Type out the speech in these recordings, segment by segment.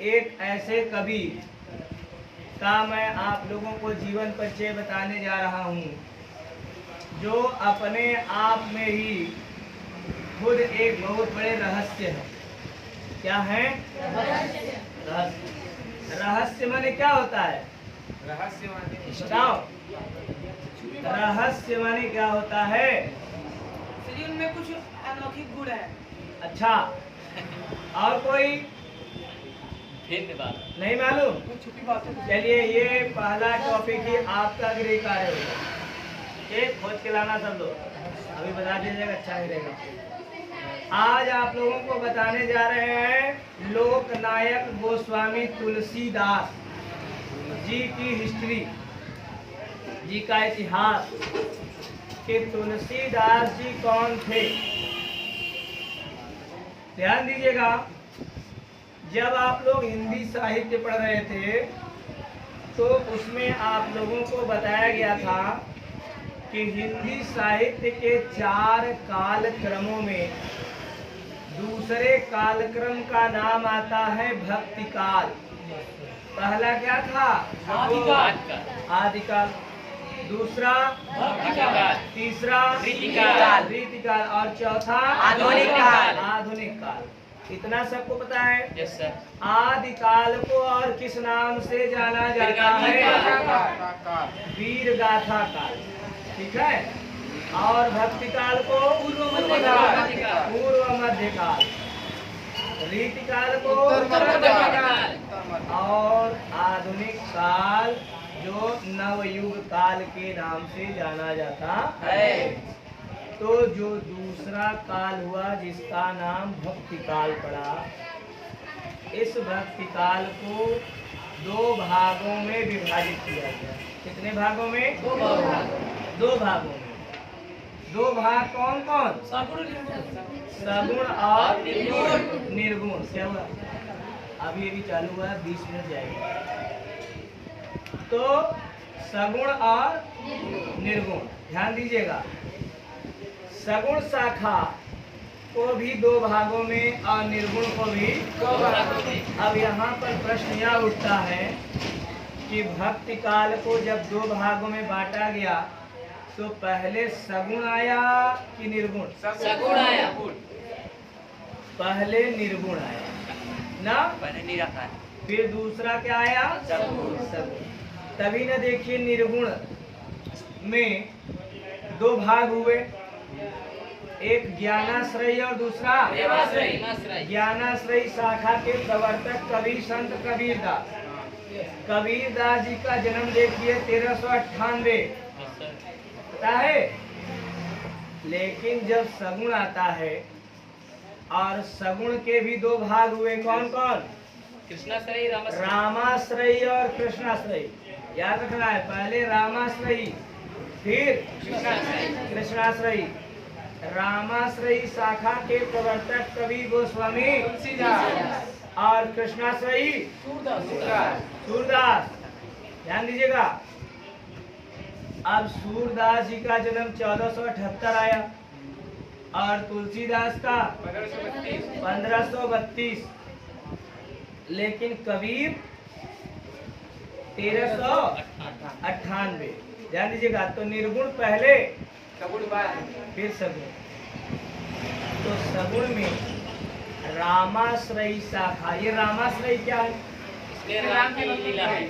एक ऐसे कवि का मैं आप लोगों को जीवन परिचय बताने जा रहा हूँ जो अपने आप में ही खुद एक बहुत बड़े रहस्य है। क्या है? रहस्य। रहस्य माने क्या होता है? रहस्य माने बताओ, रहस्य माने क्या होता है? उनमें कुछ अलौकिक गुण है। अच्छा, और कोई नहीं मालूम? छुपी बातें। चलिए, ये पहला टॉपिक ही आपका गृह कार्य होगा। एक खोज के लाना सब लोग, अभी बता दीजिएगा, अच्छा ही रहेगा। आज आप लोगों को बताने जा रहे हैं लोकनायक गोस्वामी तुलसीदास जी की हिस्ट्री, जी का इतिहास कि तुलसीदास जी कौन थे। ध्यान दीजिएगा, जब आप लोग हिंदी साहित्य पढ़ रहे थे तो उसमें आप लोगों को बताया गया था कि हिंदी साहित्य के 4 कालक्रमों में दूसरे कालक्रम का नाम आता है भक्ति काल। पहला क्या था? आदिकाल। दूसरा भक्ति काल। तीसरा रीतिकाल। रीतिकाल। और चौथा आधुनिक काल। आधुनिक काल। इतना सबको पता है? Yes sir. आदिकाल को और किस नाम से जाना जाता है? वीर गाथा काल। ठीक है। और भक्ति काल को पूर्व मध्य काल। रीति काल को और आधुनिक काल जो नवयुग काल के नाम से जाना जाता है। तो जो दूसरा काल हुआ जिसका नाम भक्ति काल पड़ा, इस भक्ति काल को 2 भागों में विभाजित किया गया। कितने भागों में? 2 भागों में। 2 भाग कौन कौन? सगुण और निर्गुण। क्या हुआ? अभी अभी चालू हुआ, 20 मिनट जाएगा। तो सगुण और निर्गुण, ध्यान दीजिएगा। सगुण शाखा को भी 2 भागों में और निर्गुण को भी 2 भागों में। अब यहाँ पर प्रश्न यह उठता है कि भक्ति काल को जब 2 भागों में बांटा गया तो पहले सगुण आया कि निर्गुण? सगुण आया। पहले निर्गुण आया ना? पहले निराकार, फिर दूसरा क्या आया? सगुण। तभी ना देखिए, निर्गुण में 2 भाग हुए, एक ज्ञानाश्रयी और दूसरा प्रेमाश्रयी। ज्ञानाश्रयी शाखा के प्रवर्तक कबीर संत कबीरदास। कबीरदास जी का जन्म देखिए 1398, पता है? लेकिन जब सगुण आता है, और सगुण के भी 2 भाग हुए, कौन कौन? कृष्णाश्रयी, रामाश्रयी और कृष्णाश्रयी। याद रखना है, पहले रामाश्रयी फिर कृष्णाश्रयी। रामाश्रयी शाखा के प्रवर्तक कवि गोस्वामी तुलसीदास और कृष्णाश्रयी सूरदास। ध्यान दीजिएगा। अब सूरदास जी का जन्म 1478 आया और तुलसीदास का 1532, लेकिन कबीर 1398। ध्यान दीजिएगा। तो निर्गुण पहले, फिर सगुण। तो सगुण में रामाश्रयी शाखा, ये रामाश्रयी क्या है? राम की लीला है।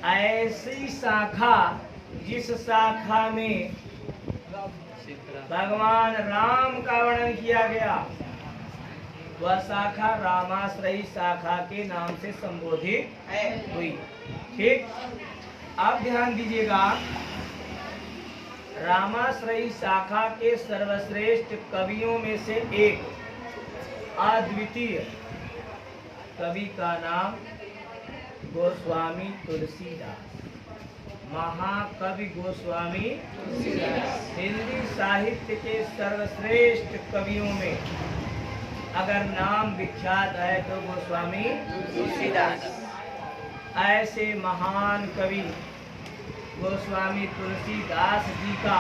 ऐसी शाखा जिस शाखा में भगवान राम का वर्णन किया गया, वह शाखा रामाश्रयी शाखा के नाम से संबोधित हुई। ठीक। अब ध्यान दीजिएगा, रामाश्रयी शाखा के सर्वश्रेष्ठ कवियों में से एक अद्वितीय कवि का नाम गोस्वामी तुलसीदास। महाकवि गोस्वामी तुलसीदास हिंदी साहित्य के सर्वश्रेष्ठ कवियों में अगर नाम विख्यात है तो गोस्वामी तुलसीदास। ऐसे महान कवि गोस्वामी तुलसीदास जी का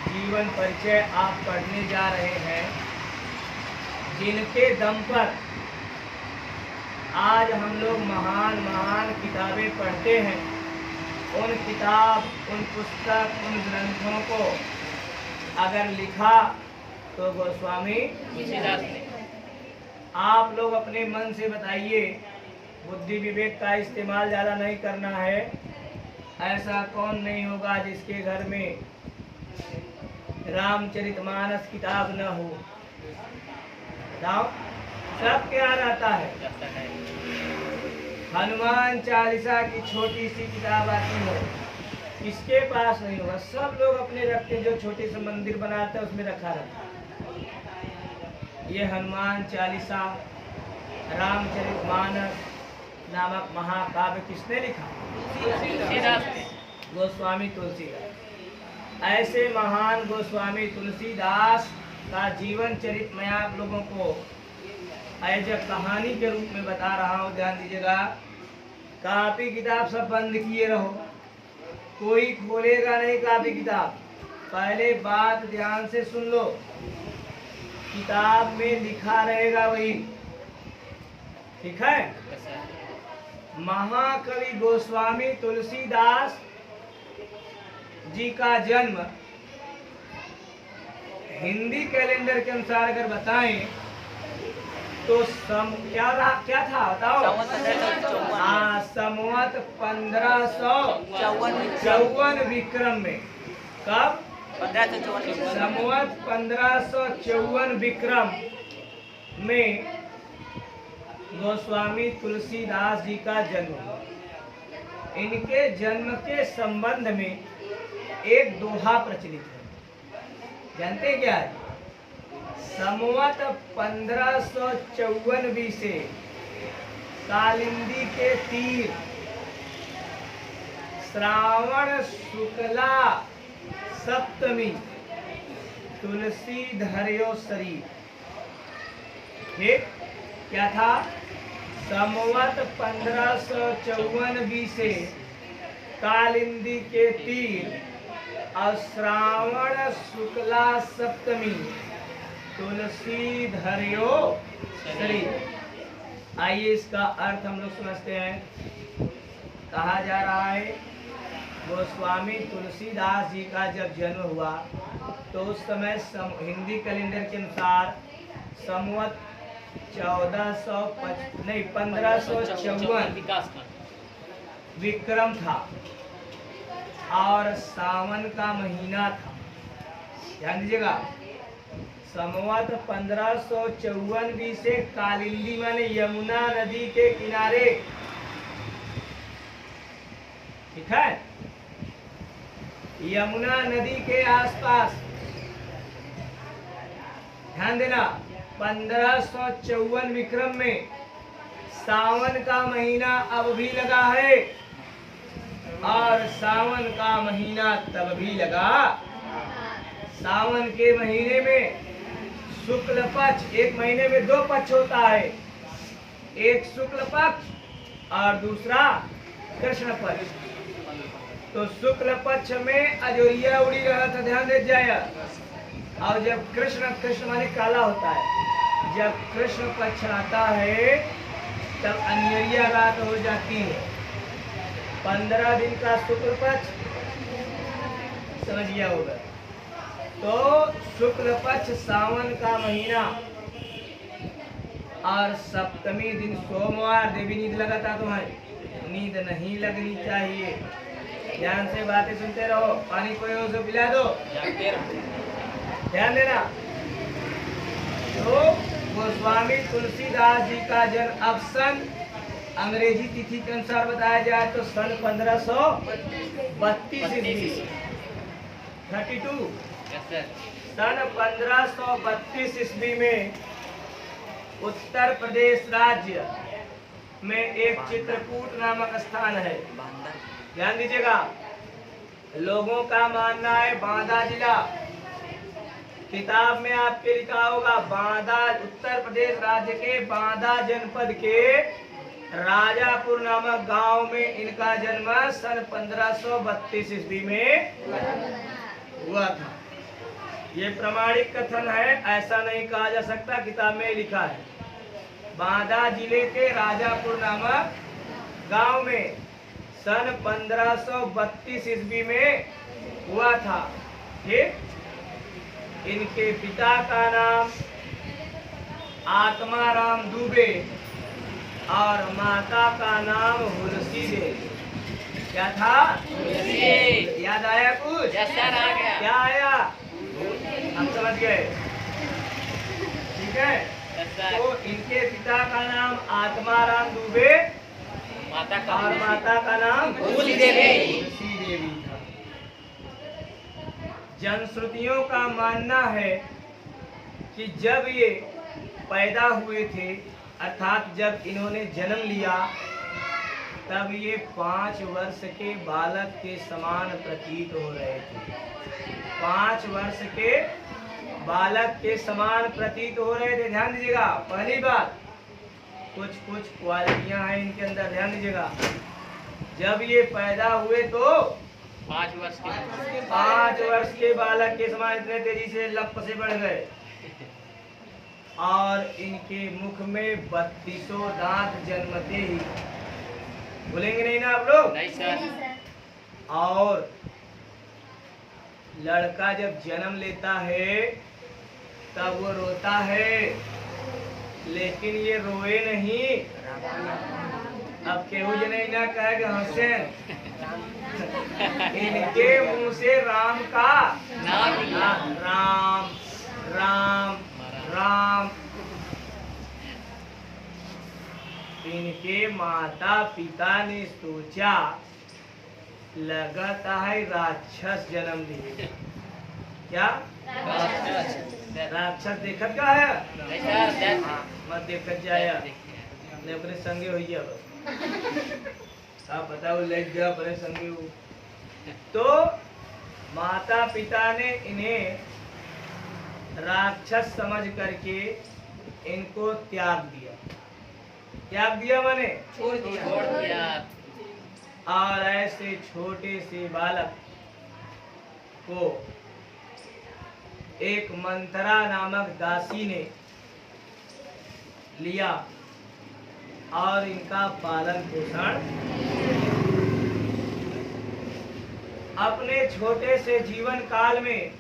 जीवन परिचय आप पढ़ने जा रहे हैं, जिनके दम पर आज हम लोग महान महान किताबें पढ़ते हैं, उन किताब, उन पुस्तक, उन ग्रंथों को अगर लिखा तो गोस्वामी तुलसीदास ने। आप लोग अपने मन से बताइए, बुद्धि विवेक का इस्तेमाल ज़्यादा नहीं करना है। ऐसा कौन नहीं होगा जिसके घर में रामचरितमानस किताब न हो? बताओ, सब क्या रहता है? हनुमान चालीसा की छोटी सी किताब आती हो, किसके पास नहीं होगा? सब लोग अपने रखते, जो छोटे से मंदिर बनाते हैं उसमें रखा रहता है। ये हनुमान चालीसा, रामचरितमानस नामक महाकाव्य किसने लिखा? तुलसीदास ने। गोस्वामी तुलसीदास। ऐसे महान गोस्वामी तुलसीदास का जीवन चरित्र मैं आप लोगों को एज कहानी के रूप में बता रहा हूँ। ध्यान दीजिएगा, कॉपी किताब सब बंद किए रहो, कोई खोलेगा नहीं कॉपी किताब। पहले बात ध्यान से सुन लो, किताब में लिखा रहेगा वही, ठीक है? महाकवि गोस्वामी तुलसीदास जी का जन्म हिंदी कैलेंडर के अनुसार अगर बताएं तो क्या था बताओ? हाँ, संवत 1554 विक्रम में। कब? संवत 1554 विक्रम में गोस्वामी तुलसीदास जी का जन्म हुआ। इनके जन्म के संबंध में एक दोहा प्रचलित है, जानते हैं क्या है? संवत 1554 से कालिंदी के तीर श्रावण शुक्ला सप्तमी तुलसी धर्यो शरीर। ठीक, क्या था? संवत 1554 से कालिंदी के तीर और श्रावण शुक्ला सप्तमी तुलसी धर्यो शरीर। आइए इसका अर्थ हम लोग समझते हैं। कहा जा रहा है गोस्वामी तुलसीदास जी का जब जन्म हुआ तो उस समय हिंदी कैलेंडर के अनुसार संवत 1554 विक्रम था और सावन का महीना था। ध्यान दीजिएगा, संवत 1554 से कालिंदी माने यमुना नदी के किनारे, ठीक है? यमुना नदी के आसपास, ध्यान देना, 1554 विक्रम में सावन का महीना अब भी लगा है और सावन का महीना तब भी लगा। सावन के महीने में शुक्ल पक्ष, एक महीने में 2 पक्ष होता है, एक शुक्ल पक्ष और दूसरा कृष्ण पक्ष। तो शुक्ल पक्ष में अजोरिया उड़ी रहा था, ध्यान दे जाए। और जब कृष्ण माने काला होता है, जब कृष्ण पक्ष आता है तब अन्यरिया रात हो जाती है। 15 दिन का शुक्ल पक्ष समझ गया होगा। तो शुक्ल पक्ष सावन का महीना और सप्तमी दिन सोमवार। देवी नींद लगाता तो है, नींद नहीं लगनी चाहिए। ध्यान से बातें सुनते रहो, पानी कोई हो तो पिला दो, ध्यान देना। तो गोस्वामी तुलसीदास जी का जन्म अब सन अंग्रेजी तिथि के अनुसार बताया जाए तो सन 1532 ईस्वी, 32 सन 1532 ईस्वी में उत्तर प्रदेश राज्य में एक चित्रकूट नामक स्थान है। ध्यान दीजिएगा, लोगों का मानना है बांदा जिला, किताब में आपके लिखा होगा बांदा, उत्तर प्रदेश राज्य के बांदा जनपद के राजापुर नामक गांव में इनका जन्म सन 1532 ईस्वी में हुआ था। ये प्रमाणिक कथन है, ऐसा नहीं कहा जा सकता, किताब में लिखा है। बांदा जिले के राजापुर नामक गांव में सन 1532 ईस्वी में हुआ था। ठीक। इनके पिता का नाम आत्माराम दुबे और माता का नाम हुलसी देवी। क्या था? याद आया कुछ? यस सर, आ गया। क्या आया? हम समझ गए। ठीक है। Yes sir. तो इनके पिता का नाम आत्माराम दुबे माता का और माता का नाम हुलसी देवी। हुलसी देवी था। जनश्रुतियों का मानना है कि जब ये पैदा हुए थे, अर्थात जब इन्होंने जन्म लिया, तब ये 5 वर्ष के बालक के समान प्रतीत हो रहे थे। 5 वर्ष के बालक के समान प्रतीत हो रहे थे। ध्यान दीजिएगा। पहली बात, कुछ कुछ क्वालिटियां हैं इनके अंदर, ध्यान दीजिएगा। जब ये पैदा हुए तो 5 वर्ष के 5 वर्ष के बालक के समान इतने तेजी से लप से बढ़ गए और इनके मुख में 32 दांत जन्मते ही। बोलेंगे नहीं ना आप लोग? नहीं सर। और लड़का जब जन्म लेता है तब वो रोता है, लेकिन ये रोए नहीं। अब केहू जो नहीं ना कहेगा हुसैन, इनके मुंह से राम का नाम निकला। राम राम राम। इनके माता पिता ने सोचा लगता है राक्षस जन्म लिए। क्या? राक्षस देखत का है? नहीं सर, मत देखत जाया, ने अपने संगे हो गया बस। आप बताओ लेट गया अपने संगे हो। तो माता पिता ने इन्हें राक्षस समझ करके इनको त्याग दिया। त्याग दिया माने छोड़ छोड़ दिया। दिया। और ऐसे छोटे से बालक को एक मंथरा नामक दासी ने लिया और इनका पालन पोषण। अपने छोटे से जीवन काल में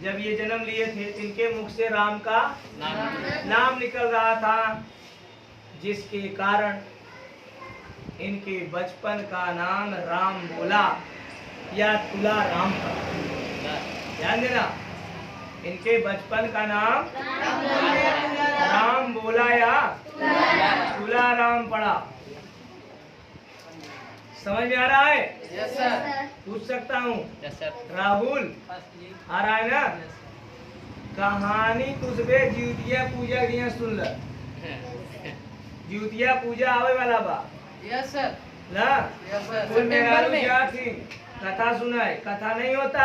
जब ये जन्म लिए थे, इनके मुख से राम का नाम निकल रहा था, जिसके कारण इनके बचपन का नाम राम बोला या तुला राम पड़ा। ध्यान देना, इनके बचपन का नाम राम बोला या तुला राम पड़ा। समझ में आ रहा है? Yes sir. पूछ सकता हूँ? Yes sir. राहुल आ रहा है ना? कहानी तुझे जीवतिया पूजा दिया सुन ल। जीवतिया पूजा आवे वाला बा यस सर। ना? Yes sir. कोई मेहरारू सितंबर में। क्या थी? कथा सुनाए। कथा नहीं होता,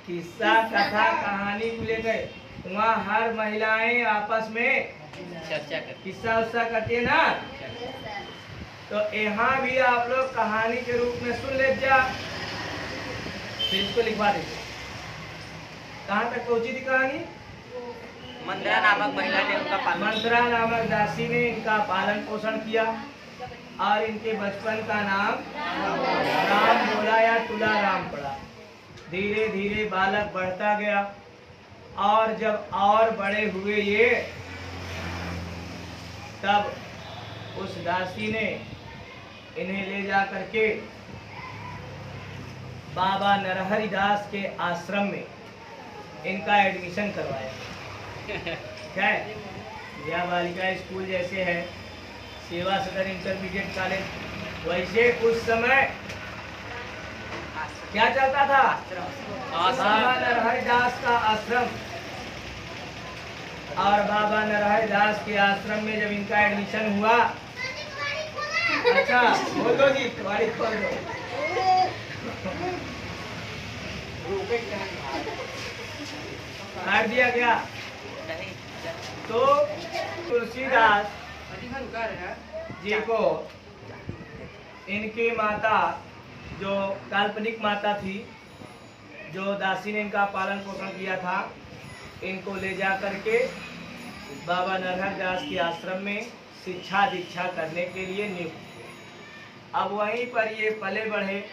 किस्सा कथा कहानी को लेकर वहाँ हर महिलाएं आपस में चर्चा कर। किस्सा उस्सा करती है ना। तो यहाँ भी आप लोग कहानी के रूप में सुन ले जा। फिर इसको लिखवा दीजिए। कहाँ तक पहुंची थी कहानी? मंदरा नामक महिला ने उनका पालन। मंत्रा नामक दासी ने इनका पालन पोषण किया और इनके बचपन का नाम राम बोला या तुला राम पड़ा। धीरे धीरे बालक बढ़ता गया और जब और बड़े हुए ये, तब उस दासी ने इन्हें ले जा करके बाबा नरहरि दास के आश्रम में इनका एडमिशन करवाया। क्या है? यह बालिका स्कूल जैसे है, सेवा सदन इंटरमीडिएट कॉलेज, वैसे उस समय क्या चलता था? बाबा नरहरि दास का आश्रम। और बाबा नरहरि दास के आश्रम में जब इनका एडमिशन हुआ, अच्छा बोल दो जी, तुम्हारी खोल दो। काट दिया गया। तो तुलसीदास जी को इनकी माता, जो काल्पनिक माता थी, जो दासी ने इनका पालन पोषण किया था, इनको ले जा करके बाबा नरहर दास के आश्रम में शिक्षा दीक्षा करने के लिए नियुक्त। अब वहीं पर ये पले बढ़े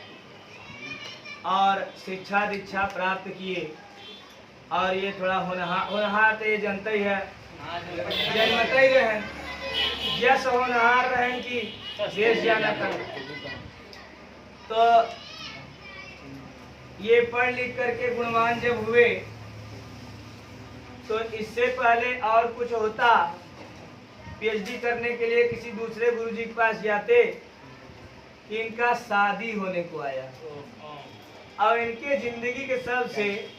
और शिक्षा दीक्षा प्राप्त किए। और ये थोड़ा होनहार तो ये जनते ही है, जनमते ही रहे, जस होनहार रहे कि देश जाना कर। तो ये पढ़ लिख करके गुणवान जब हुए तो इससे पहले और कुछ होता, पीएचडी करने के लिए किसी दूसरे गुरुजी के पास जाते, इनका शादी होने को आया। और इनके जिंदगी के सबसे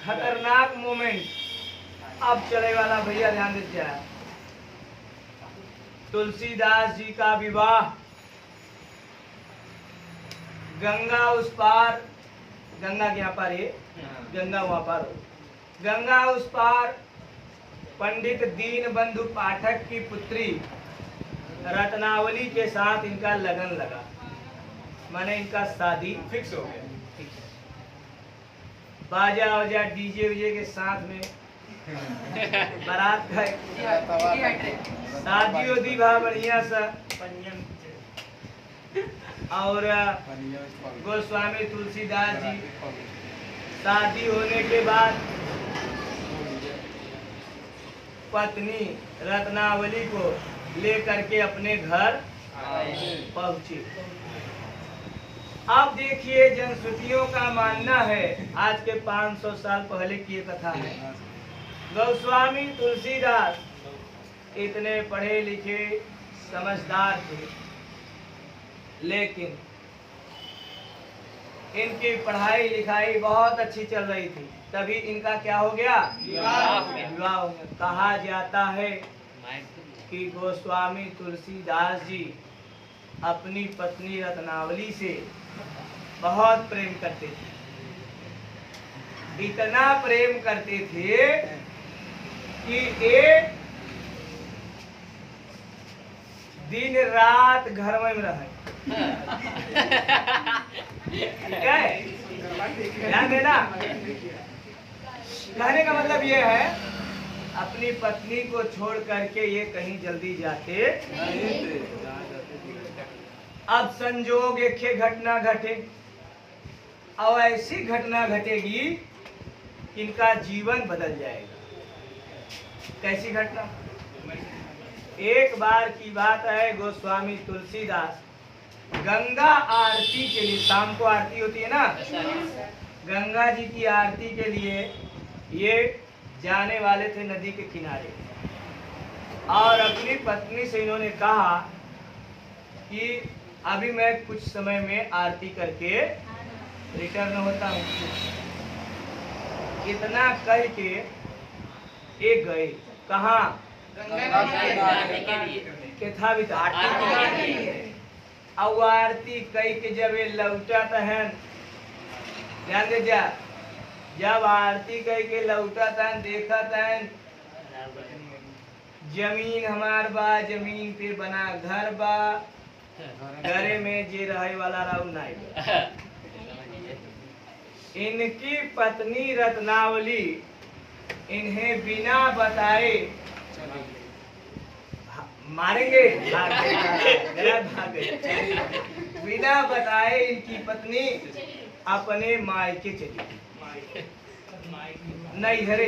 खतरनाक मोमेंट अब चले वाला, भैया ध्यान दीजिए। तुलसीदास जी का विवाह गंगा उस पार, गंगा के यहाँ पार, ये गंगा वहाँ पार हो, गंगा उस पार पंडित दीन बंधु पाठक की पुत्री रत्नावली के साथ इनका लगन लगा, माने इनका शादी फिक्स हो गया। बाजा वजा डीजे वीजे के साथ में बारात का शादी होती भा बढ़िया सा। और गोस्वामी तुलसीदास जी शादी होने के बाद पत्नी रत्नावली को लेकर के अपने घर पहुंची। अब देखिए, जनश्रुतियों का मानना है, आज के 500 साल पहले की ये कथा है। गोस्वामी तुलसीदास इतने पढ़े लिखे समझदार थे, लेकिन इनकी पढ़ाई लिखाई बहुत अच्छी चल रही थी। तभी इनका क्या हो गया? विवाह हो गया। कहा जाता है कि गोस्वामी तुलसीदास जी अपनी पत्नी रत्नावली से बहुत प्रेम करते थे। इतना प्रेम करते थे कि एक दिन रात घर में रहे। क्या है? ध्यान देना। कहने का मतलब ये है, अपनी पत्नी को छोड़ करके ये कहीं जल्दी जाते। अब संजोग एक घटना घटे और ऐसी घटना घटेगी कि इनका जीवन बदल जाएगा। कैसी घटना? एक बार की बात है, गोस्वामी तुलसीदास गंगा आरती के लिए, शाम को आरती होती है ना, गंगा जी की आरती के लिए ये जाने वाले थे नदी के किनारे। और अपनी पत्नी से इन्होंने कहा कि अभी मैं कुछ समय में आरती करके रिटर्न होता हूँ। इतना कह के एक गए। कहाँ? केथा भी था। अब आरती कई के जब ये लौटा तहन, ध्यान दे जा, जब आरती कई के लौटा तहन देखा तहन जमीन हमार बा, जमीन पे बना घर बा, घरे में जे रहे वाला राव नहीं। इनकी पत्नी रत्नावली इन्हें बिना बताए मारेंगे, बिना बताए इनकी पत्नी अपने मायके चली नहीं हरे।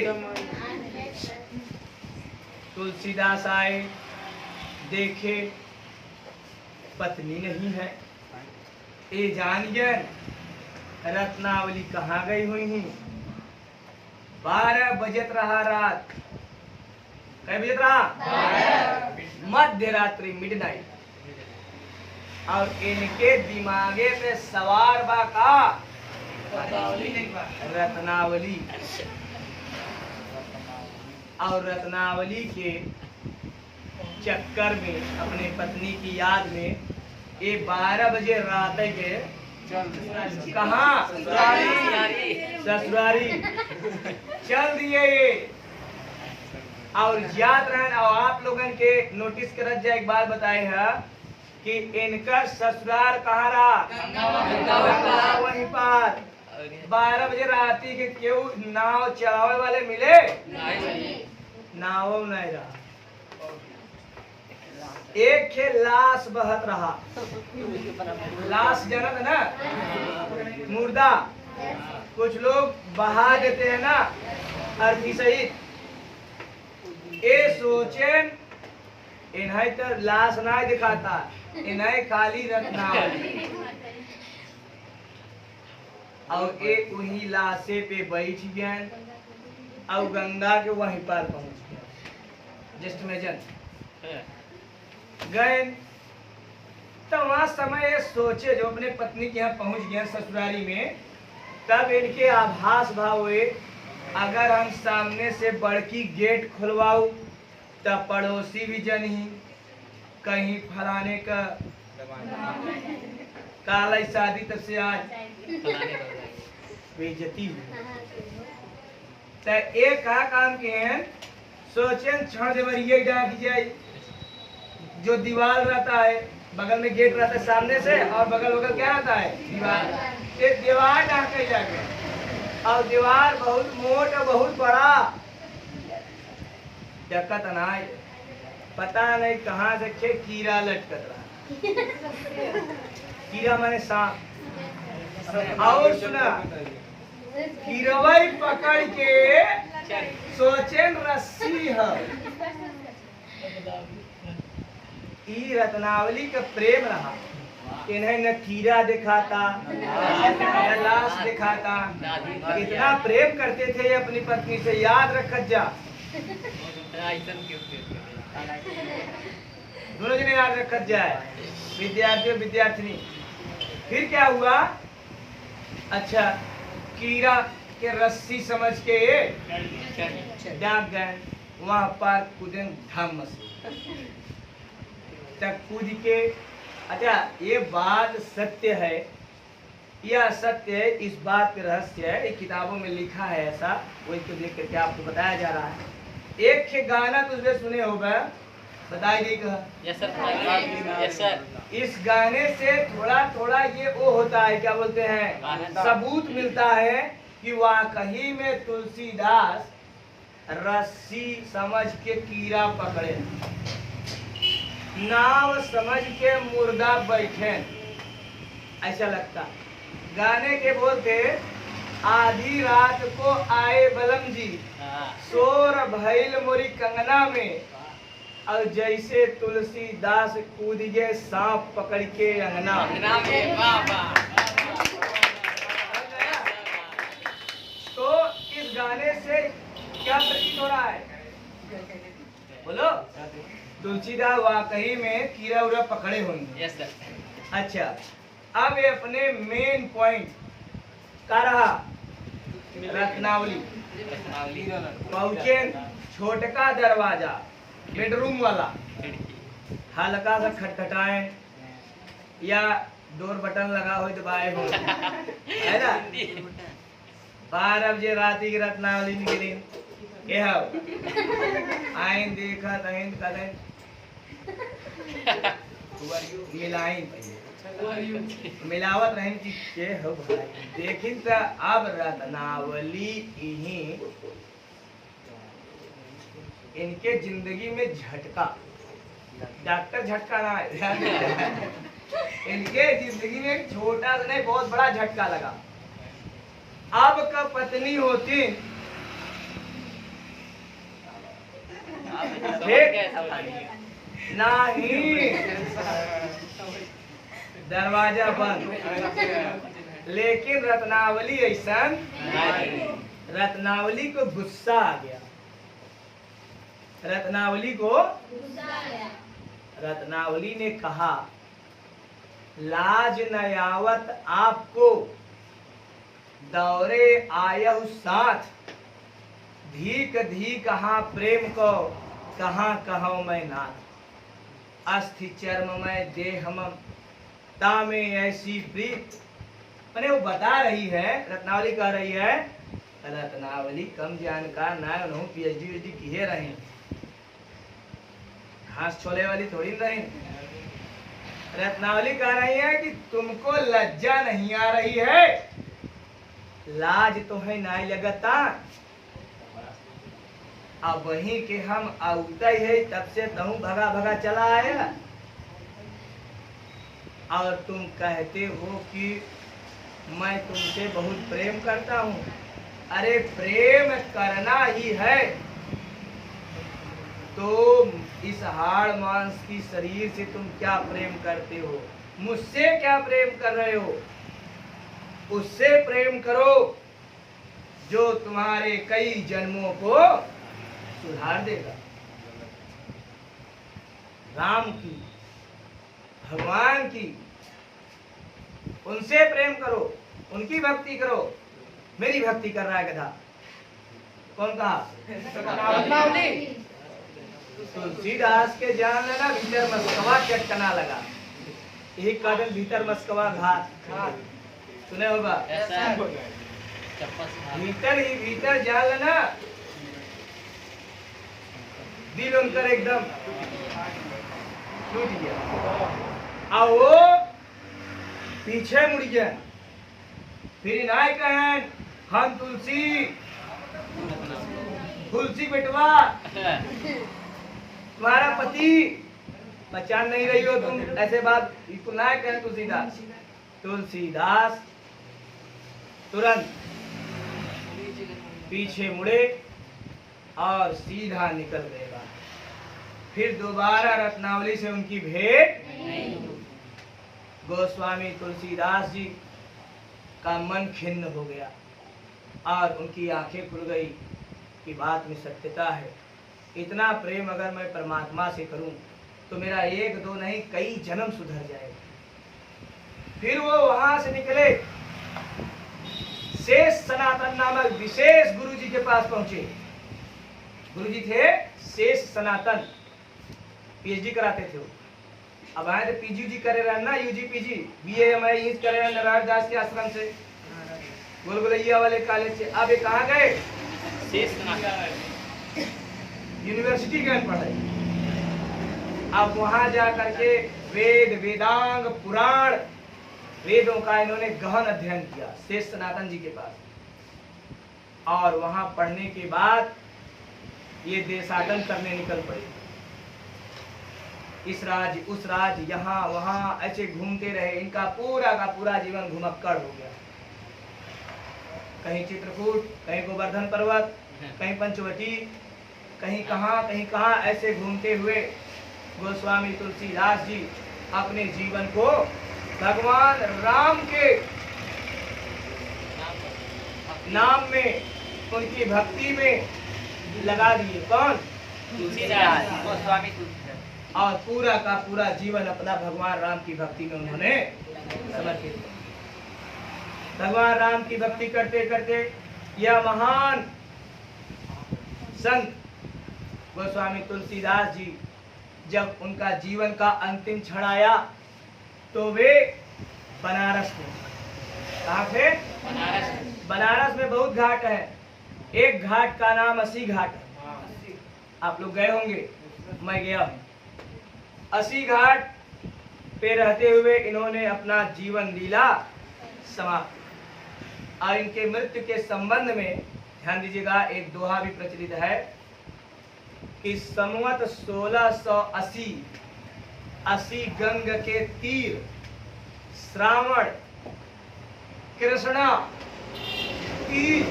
तुलसीदास आए, देखे पत्नी नहीं है। ये जानिए रत्नावली कहाँ गई हुई हैं। 12 बजत रहा रात। क्या बजत रहा? मध्य रात्रि, मिडनाइट। और इनके दिमागे पे सवार बा का रत्नावली। और रत्नावली के चक्कर में, अपने पत्नी की याद में, ये 12 बजे रात के कहाँ? ससुरारी चल दिए ये। और याद रहन, और आप लोगन के नोटिस करत जाए, एक बार बताए है कि इनका ससुराल कहाँ रहा? वहीं पर। 12 बजे राती के क्यों नाव चलावे वाले मिले? नाव नहीं रहा। एक खे लाश बहत रहा। लाश जनत ना, मुर्दा कुछ लोग बहा देते हैं ना अर्थी सहित। ये सोचें इन्हें तो लाश नहीं दिखाता, इन्हें खाली रत्नावली। और एक वही लाशे पे बैठ गया और गंगा के वहीं पर पहुंच गया। जस्ट में जन गए तो वहां समय ये सोचे जो अपने पत्नी के यहाँ पहुंच गए ससुरारी में, तब इनके आभास भाव हुए अगर हम सामने से बड़की गेट खुलवाऊ तब पड़ोसी भी जनही कहीं फलाने का काला शादी तब से आज बेइज्जती हुई। तो एक का काम किए हैं सोचें क्षण देवरिए डाक जाए जो दीवार रहता है, बगल में गेट रहता है सामने से और बगल बगल क्या रहता है दीवार। एक दीवार डाके जाके और दीवार बहुत मोट और बहुत बड़ा दिक्कत ना पता नहीं कहाँ से खे कीड़ा लटकत रहा। कीड़ा माने सांप। और सुना कीड़वई पकड़ के सोचें रस्सी है। ई रत्नावली का प्रेम रहा, इन्हें न कीड़ा दिखाता न लाश दिखाता। इतना प्रेम करते थे अपनी पत्नी से, याद रखत जा दोनों जने याद रखत जाए, विद्यार्थी और विद्यार्थिनी। फिर क्या हुआ, अच्छा कीड़ा के रस्सी समझ के डाक गए वहां पर कूदे धम से तक कूद के। अच्छा ये बात सत्य है, यह सत्य है, इस बात का रहस्य है, एक किताबों में लिखा है ऐसा, वही तो देख करके आपको बताया जा रहा है। एक के गाना तुझे सुने होगा, बताई दी का। Yes sir. इस गाने से थोड़ा थोड़ा ये वो होता है, क्या बोलते हैं, सबूत मिलता है कि वाकई में तुलसीदास रस्सी समझ के कीड़ा पकड़े, नाव समझ के मुर्दा बैठे, ऐसा लगता। गाने के बोलते आधी रात को आए बलम जी, शोर भइल मोरी कंगना में, और जैसे तुलसीदास कूद गए सांप पकड़ के अंगना में। तो इस गाने से क्या प्रतीत हो रहा है, बोलो। तुलसीदास वाकई में कीड़ा उड़ा पकड़े होंगे। Yes sir. अच्छा अब ये अपने मेन पॉइंट का रहा, रत्नावली पहुंचे, छोटका दरवाजा बेडरूम वाला, हल्का सा खटखटाए या डोर बटन लगा हो दबाए हो, है ना। 12 बजे रात की रत्नावली निकली, ये आइन देखा तहिन कदें मिलाइन मिलावत रहें कि के हो भाई देखिन त अब रत्नावली इन्हीं इनके जिंदगी में झटका, डॉक्टर झटका ना है इनके जिंदगी में एक छोटा सा नहीं बहुत बड़ा झटका लगा। अब का पत्नी होती नहीं, दरवाजा बंद, लेकिन रत्नावली ऐसा, रत्नावली को गुस्सा आ गया, रत्नावली को रत्नावली ने कहा लाज न आवत आपको, दौरे आयहु साथ, धीक धीक हाँ प्रेम को कहाँ कहो मैं नाथ, अस्थि चर्म में देहम तामे ऐसी प्रीत। मैंने वो बता रही है, रत्नावली कह रही है, रत्नावली कम जानकार ना है, उन्होंने पीएचडी किए रहे, घास छोले वाली थोड़ी रही। रत्नावली कह रही है कि तुमको लज्जा नहीं आ रही है, लाज तो है नहीं लगता, अब वहीं के हम आउता ही है, तब से तहु भगा भगा चला आया और तुम कहते हो कि मैं तुमसे बहुत प्रेम करता हूँ। अरे प्रेम करना ही है तो इस हाड़ मांस की शरीर से तुम क्या प्रेम करते हो? मुझसे क्या प्रेम कर रहे हो? उससे प्रेम करो जो तुम्हारे कई जन्मों को सुधार देगा। राम की, भगवान की, उनसे प्रेम करो, उनकी भक्ति करो। मेरी भक्ति कर रहा है गधा। कौन कहा? तुलसीदास के जान लेना भीतर मस्कवा चटकना लगा। एक कदम भीतर मस्कवा घाट सुने होगा। भीतर ही भीतर जान लेना दिल उनकर एकदम टूट गया और वो पीछे मुड़ गया। फिर नाय कहन हम तुलसी बेटवा तुम्हारा पति पहचान नहीं रही हो तुम, ऐसे बात बिल्कुल ना कहें। तुलसीदास तुरंत पीछे मुड़े और सीधा निकल गए। फिर दोबारा रत्नावली से उनकी भेंट। गोस्वामी तुलसीदास जी का मन खिन्न हो गया और उनकी आंखें खुल गई कि बात में सत्यता है। इतना प्रेम अगर मैं परमात्मा से करूं तो मेरा एक दो नहीं कई जन्म सुधर जाएगा। फिर वो वहां से निकले, शेष सनातन नामक विशेष गुरु जी के पास पहुंचे। गुरु जी थे शेष सनातन, पीएचडी कराते थे वो। अब आए थे पीजी करे रहे ना, UG PG BA MA use करे रहे नारायण दास के आश्रम से, गोलगोलैया वाले कॉलेज से। अब ये कहाँ गए? यूनिवर्सिटी गए पढ़ाई। अब वहां जा करके वेद वेदांग पुराण वेदों का इन्होंने गहन अध्ययन किया शेष सनातन जी के पास। और वहां पढ़ने के बाद ये देशाटन करने निकल पड़े। इस राज्य उस राज्य यहाँ वहां ऐसे घूमते रहे। इनका पूरा का पूरा जीवन घुमक्कड़ हो गया। कहीं चित्रकूट, कहीं गोवर्धन पर्वत, कहीं पंचवटी, कहीं कहाँ ऐसे घूमते हुए गोस्वामी तुलसीदास जी अपने जीवन को भगवान राम के नाम में, उनकी भक्ति में लगा दिए। कौन? तुलसीदास, गोस्वामी तुलसीदास। और पूरा का पूरा जीवन अपना भगवान राम की भक्ति में उन्होंने समर्पित किया। भगवान राम की भक्ति करते करते यह महान संत गोस्वामी तुलसीदास जी जब उनका जीवन का अंतिम क्षण आया तो वे बनारस में। कहाँ थे? बनारस में बहुत घाट है। एक घाट का नाम अस्सी घाट है। आप लोग गए होंगे, मैं गया हूँ। अस्सी घाट पे रहते हुए इन्होंने अपना जीवन लीला समाप्त। और इनके मृत्यु के संबंध में ध्यान दीजिएगा, एक दोहा भी प्रचलित है कि संवत 1680 अस्सी गंग के तीर श्रावण कृष्णा तीज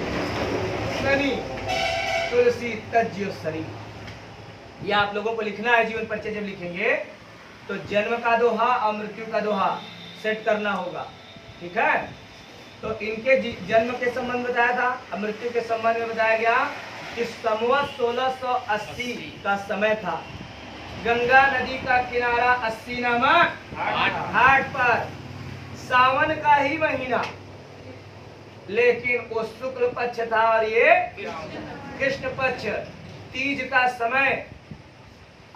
शनि तुलसी तज्यो शरीर। ये आप लोगों को लिखना है। जीवन परिचय जब लिखेंगे तो जन्म का दोहा और मृत्यु का दोहा सेट करना होगा, ठीक है? तो इनके जन्म के संबंध बताया था और मृत्यु के संबंध में बताया गया कि संवत 1680 का समय था। गंगा नदी का किनारा 80 नामक घाट पर सावन का ही महीना, लेकिन वो शुक्ल पक्ष था और ये कृष्ण पक्ष, तीज का समय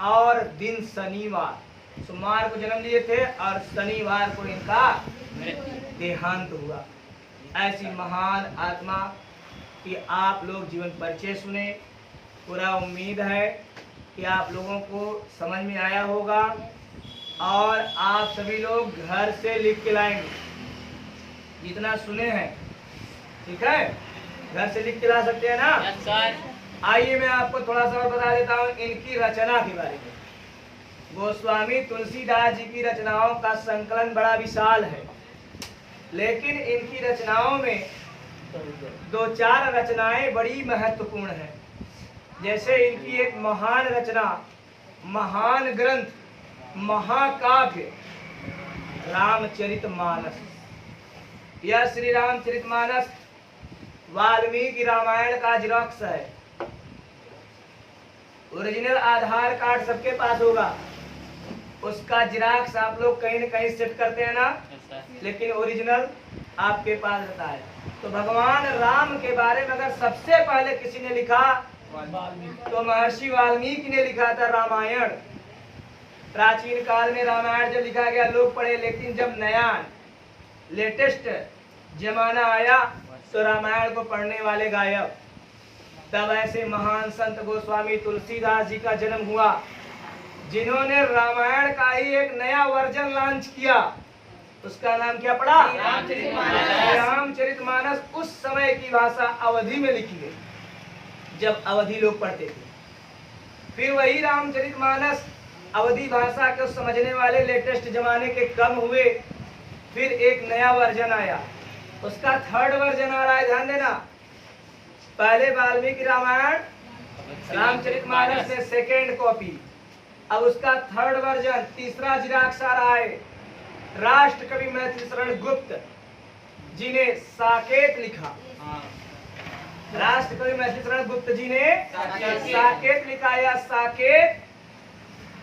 और दिन शनिवार। सोमवार को जन्म लिए थे और शनिवार को इनका देहांत हुआ। ऐसी महान आत्मा कि आप लोग जीवन परिचय सुने। पूरा उम्मीद है कि आप लोगों को समझ में आया होगा और आप सभी लोग घर से लिख के लाएंगे जितना सुने हैं, ठीक है? घर से लिख के ला सकते हैं ना? आइए मैं आपको थोड़ा सा और बता देता हूँ इनकी रचना के बारे में। गोस्वामी तुलसीदास जी की रचनाओं का संकलन बड़ा विशाल है, लेकिन इनकी रचनाओं में दो चार रचनाएं बड़ी महत्वपूर्ण हैं। जैसे इनकी एक महान रचना, महान ग्रंथ, महाकाव्य रामचरितमानस। यह श्री रामचरितमानस वाल्मीकि रामायण का जेरॉक्स है। ओरिजिनल आधार कार्ड सबके पास होगा, उसका जेरॉक्स आप लोग कहीं न कहीं सेट करते हैं ना, लेकिन ओरिजिनल आपके पास रहता है। तो भगवान राम के बारे में अगर सबसे पहले किसी ने लिखा तो महर्षि वाल्मीकि ने लिखा था रामायण। प्राचीन काल में रामायण जब लिखा गया लोग पढ़े, लेकिन जब नया लेटेस्ट जमाना आया तो रामायण को पढ़ने वाले गायब। तब ऐसे महान संत गोस्वामी तुलसीदास जी का जन्म हुआ, जिन्होंने रामायण का ही एक नया वर्जन लॉन्च किया। उसका नाम क्या पड़ा? रामचरितमानस। उस समय की भाषा अवधी में लिखी गई, जब अवधी लोग पढ़ते थे। फिर वही रामचरितमानस अवधी भाषा को समझने वाले लेटेस्ट जमाने के कम हुए, फिर एक नया वर्जन आया, उसका थर्ड वर्जन आ रहा है, ध्यान देना। पहले वाल्मीकि रामायण रामचरितमानस ने सेकेंड कॉपी, अब उसका थर्ड वर्जन, तीसरा जेरॉक्स आ रहा है। राष्ट्र कवि मैथिली शरण गुप्त जी ने साकेत लिखा। राष्ट्र कवि मैथिली शरण गुप्त जी ने साकेत लिखा। या साकेत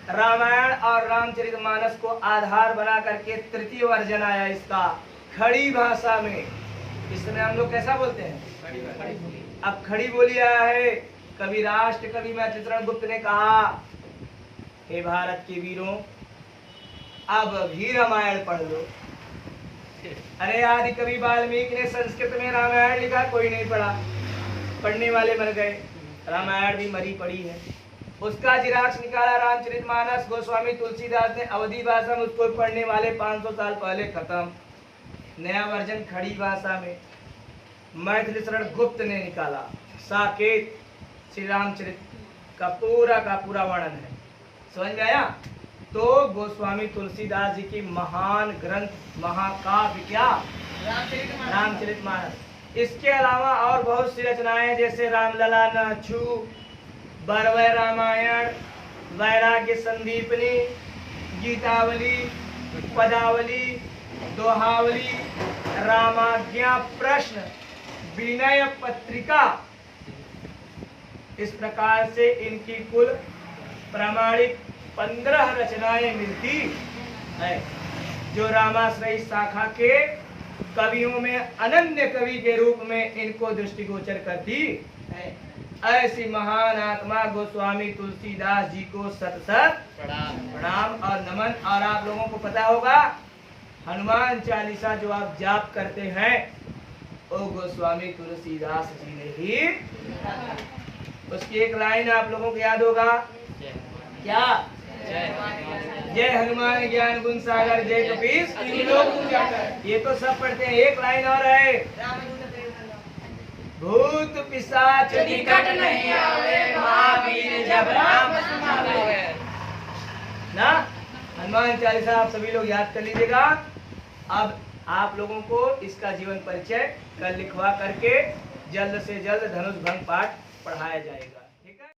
रामायण और रामचरितमानस को आधार बना करके तृतीय वर्जन आया इसका, खड़ी भाषा में। इस समय हम लोग कैसा बोलते हैं? अब खड़ी बोली आया है। कवि राष्ट्र कवि मैथिली शरण गुप्त ने कहा, हे भारत के वीरों, अब भी रामायण पढ़ लो। अरे आदि कवि वाल्मीकि ने संस्कृत में रामायण लिखा, कोई नहीं पढ़ा, पढ़ने वाले मर गए, रामायण भी मरी पड़ी है। उसका जेरॉक्स निकाला रामचरितमानस, गोस्वामी तुलसीदास ने अवधी भाषा में, उसको पढ़ने वाले 500 साल पहले खत्म। नया वर्जन खड़ी भाषा में मैथिली शरण गुप्त ने निकाला। साकेत श्री रामचरित का पूरा वर्णन है। समझ में आया? तो गोस्वामी तुलसीदास जी की महान ग्रंथ महाकाव्य क्या? रामचरितमानस। इसके अलावा और बहुत सी रचनाएं, जैसे रामलला नाचू, बरवय रामायण, वैराग्य संदीपनी, गीतावली, पदावली, दोहावली, रामाज्ञा प्रश्न, विनय पत्रिका। इस प्रकार से इनकी कुल प्रामाणिक 15 रचनाएं मिलती है, जो रामाश्रयी शाखा के कवियों में अनन्य कवि के रूप में इनको दृष्टिगोचर करती है। ऐसी महान आत्मा गोस्वामी तुलसीदास जी को सत सत प्रणाम और नमन। और आप लोगों को पता होगा, हनुमान चालीसा जो आप जाप करते हैं, वो गोस्वामी तुलसीदास जी ने ही। उसकी एक लाइन आप लोगों को याद होगा, क्या? जय हनुमान ज्ञान गुण सागर जय कपीस। ये तो सब पढ़ते हैं। एक लाइन और है, भूत पिशाच निकट नहीं आवे, महावीर जब नाम सुनावे। ना, हनुमान चालीसा आप सभी लोग याद कर लीजिएगा। अब आप लोगों को इसका जीवन परिचय कल लिखवा करके जल्द से जल्द धनुष भंग पाठ पढ़ाया जाएगा। ठीक है।